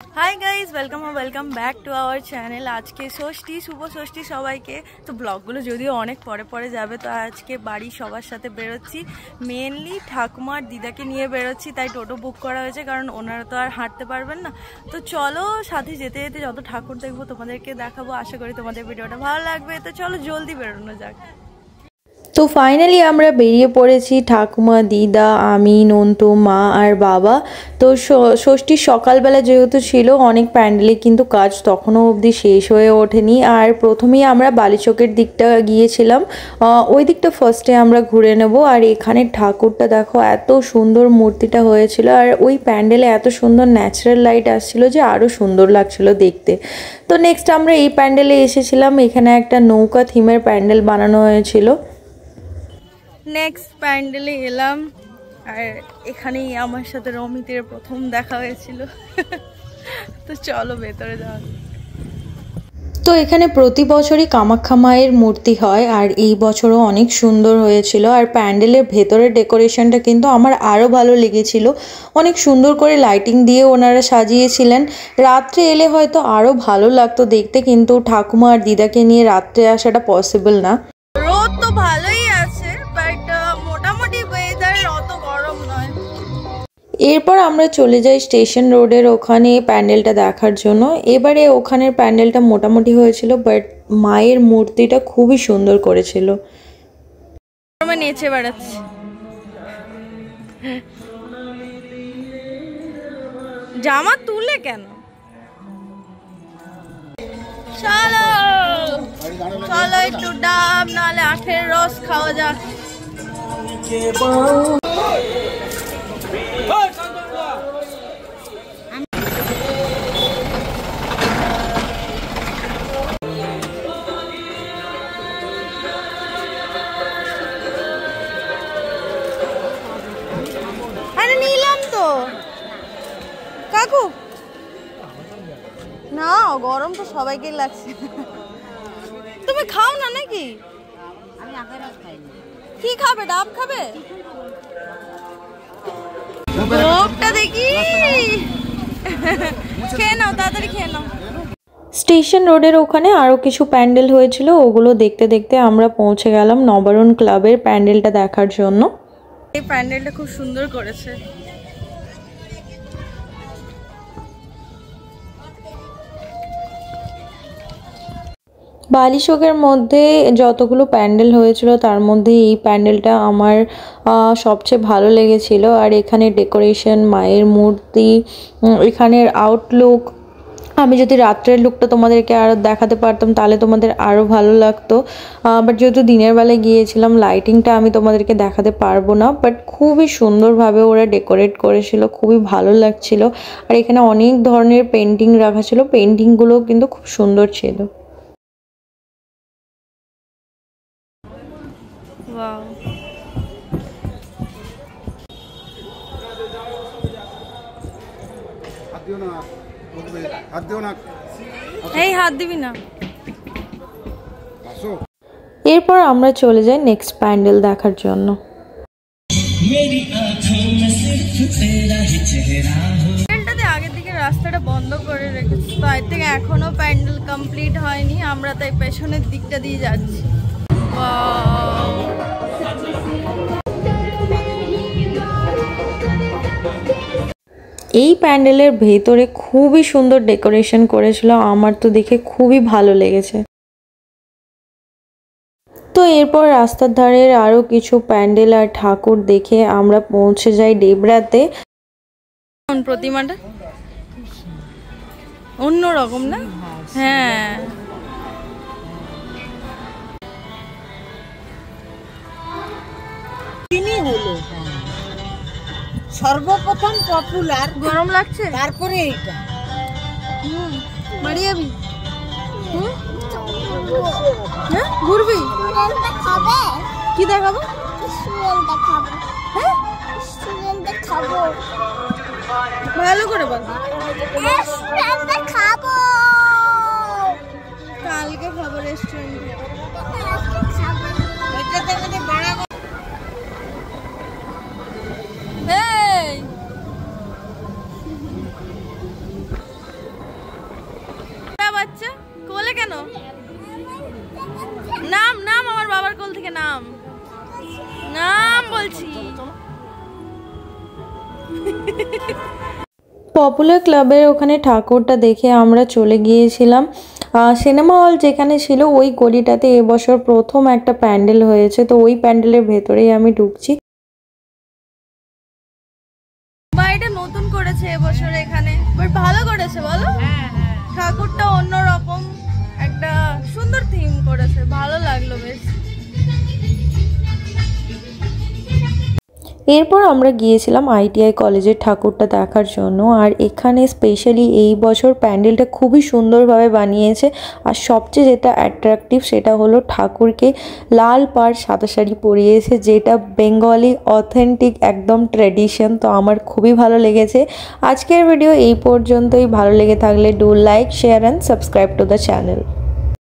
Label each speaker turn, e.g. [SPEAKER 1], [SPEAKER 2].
[SPEAKER 1] Hi guys welcome back to our channel. आज के षष्ठी शुभ षष्ठी सबाइके तो ब्लगगुलो যদিও অনেক পরে যাবে। তো আজকে বাড়ি সবার সাথে বেরোচ্ছি, মেনলি ঠাকুমার দিদাকে নিয়ে বেরোচ্ছি, তাই টোটো বুক করা হয়েছে কারণ ওনারা তো আর হাঁটতে পারবেন না। তো চলো সাথে যেতে যেতে যত ঠাকুর দেখবো তোমাদেরকে দেখাবো। আশা করি তোমাদের ভিডিওটা ভালো লাগবে। তো চলো জলদি বেরোনো যাক।
[SPEAKER 2] তো ফাইনালি আমরা বেরিয়ে পড়েছি, ঠাকুমা, দিদা, আমি, নন্তু, মা আর বাবা। তো ষষ্ঠীর সকালবেলা যেহেতু ছিল, অনেক প্যান্ডেলে কিন্তু কাজ তখনও অবধি শেষ হয়ে ওঠেনি। আর প্রথমেই আমরা বালিচকের দিকটা গিয়েছিলাম, ওই দিকটা ফার্স্টে আমরা ঘুরে নেব। আর এখানে ঠাকুরটা দেখো, এত সুন্দর মূর্তিটা হয়েছিল, আর ওই প্যান্ডেলে এত সুন্দর ন্যাচারাল লাইট আসছিল যে আরও সুন্দর লাগছিল দেখতে। তো নেক্সট আমরা এই প্যান্ডেলে এসেছিলাম, এখানে একটা নৌকা থিমের প্যান্ডেল বানানো হয়েছিল।
[SPEAKER 1] নেক্সট প্যান্ডেলে এলাম, আর এখানেই আমার সাথে রমিতের প্রথম দেখা হয়েছিল। তো চলো ভেতরে যাওয়া।
[SPEAKER 2] তো এখানে প্রতি বছরই কামাখ্যা মায়ের মূর্তি হয়, আর এই বছরও অনেক সুন্দর হয়েছিল। আর প্যান্ডেলের ভেতরের ডেকোরেশনটা কিন্তু আমার আরও ভালো লেগেছিল, অনেক সুন্দর করে লাইটিং দিয়ে ওনারা সাজিয়েছিলেন। রাত্রে এলে হয়তো আরও ভালো লাগতো দেখতে, কিন্তু ঠাকুমা আর দিদাকে নিয়ে রাত্রে আসাটা পসিবল না।
[SPEAKER 1] রোদ তো ভালোই আছে, বাট মোটামুটি ওয়েদার অত গরম নয়।
[SPEAKER 2] এরপর আমরা চলে যাই স্টেশন রোডের ওখানে প্যান্ডেলটা দেখার জন্য। এবারে ওখানের প্যান্ডেলটা মোটামুটি হয়েছিল, বাট মায়ের মূর্তিটা খুবই সুন্দর করেছিল।
[SPEAKER 1] নেচে বেড়াচ্ছে, জামা তুলে কেন? চলো চলো একটু ডাব নাহলে আখের রস খাওয়া যাক। আরে নিলাম তো কাকু, না গরম তো সবাইকে লাগছে। তুমি খাও না নাকি? কি খাবে? ডাব খাবে? লোকটা দেখি, খেয়ে নাও, তাড়াতাড়ি খেয়ে নাও।
[SPEAKER 2] স্টেশন রোডের ওখানে আরও কিছু প্যান্ডেল হয়েছিল, ওগুলো দেখতে দেখতে আমরা পৌঁছে গেলাম নবারুণ ক্লাবের প্যান্ডেলটা দেখার জন্য।
[SPEAKER 1] এই প্যান্ডেলটা খুব সুন্দর করেছে।
[SPEAKER 2] বালিচকের মধ্যে যতগুলো প্যান্ডেল হয়েছিল তার মধ্যে এই প্যান্ডেলটা আমার সবচেয়ে ভালো লেগেছিল। আর এখানে ডেকোরেশন, মায়ের মূর্তি, এখানের আউটলুক, আমি যদি রাত্রের লুকটা তোমাদেরকে আরও দেখাতে পারতাম তাহলে তোমাদের আরও ভালো লাগতো। বাট যেহেতু দিনের বেলায় গিয়েছিলাম, লাইটিংটা আমি তোমাদেরকে দেখাতে পারবো না, বাট খুবই সুন্দরভাবে ওরা ডেকোরেট করেছিল, খুবই ভালো লাগছিল। আর এখানে অনেক ধরনের পেন্টিং রাখা ছিল, পেন্টিংগুলো কিন্তু খুব সুন্দর ছিল।
[SPEAKER 1] হাত দিবি না।
[SPEAKER 2] এরপর আমরা চলে যাই নেক্সট প্যান্ডেল দেখার জন্য।
[SPEAKER 1] আগের দিকে রাস্তাটা বন্ধ করে রেখেছি, তো আই থিঙ্ক এখনো প্যান্ডেল কমপ্লিট হয়নি। আমরা তাই পেছনের দিকটা দিয়ে যাচ্ছি।
[SPEAKER 2] এই প্যান্ডেলের ভেতরে খুবই সুন্দর ডেকোরেশন করেছিল, আমার তো দেখে খুবই ভালো লেগেছে। তো এরপর রাস্তার ধারের আরও কিছু প্যান্ডেল আর ঠাকুর দেখে আমরা পৌঁছে যাই ডেবরাতে।
[SPEAKER 1] প্রতিমাটা অন্যরকম না? হ্যাঁ,
[SPEAKER 3] তিনি হলো সর্বপ্রথম পপুলার।
[SPEAKER 1] গরম লাগছে,
[SPEAKER 3] তারপরে এইটা
[SPEAKER 1] বাড়ি যাবি? হ্যাঁ ঘুরবি? কি দেখাবো? হ্যাঁ ভালো করে বল। কালকে খাবো রেস্টুরেন্টে। নাম নাম আমার বাবার কোল থেকে নাম নাম বলছি।
[SPEAKER 2] পপুলার ক্লাবের ওখানে ঠাকুরটা দেখে আমরা চলে গিয়েছিলাম সিনেমা হল যেখানে ছিল ওই গলিটাতে এবছর প্রথম একটা প্যান্ডেল হয়েছে, তো ওই প্যান্ডেলের ভেতরেই আমি ঢুকছি।
[SPEAKER 1] বাড়িটা নতুন করেছে এবছর এখানে, বাট ভালো করেছে বলো। ঠাকুরটা অন্যরকম একটা সুন্দর থিম করেছে, ভালো লাগলো বেশ।
[SPEAKER 2] এরপর আমরা গিয়েছিলাম ITI কলেজের ঠাকুরটা দেখার জন্য। আর এখানে স্পেশালি এই বছর প্যান্ডেলটা খুবই সুন্দরভাবে বানিয়েছে। আর সবচেয়ে যেটা অ্যাট্রাকটিভ সেটা হলো ঠাকুরকে লাল পাড় সাদা শাড়ি পরিয়েছে, যেটা বেঙ্গলি অথেন্টিক একদম ট্র্যাডিশন। তো আমার খুবই ভালো লেগেছে। আজকের ভিডিও এই পর্যন্তই। ভালো লেগে থাকলে do like, share and subscribe to the channel.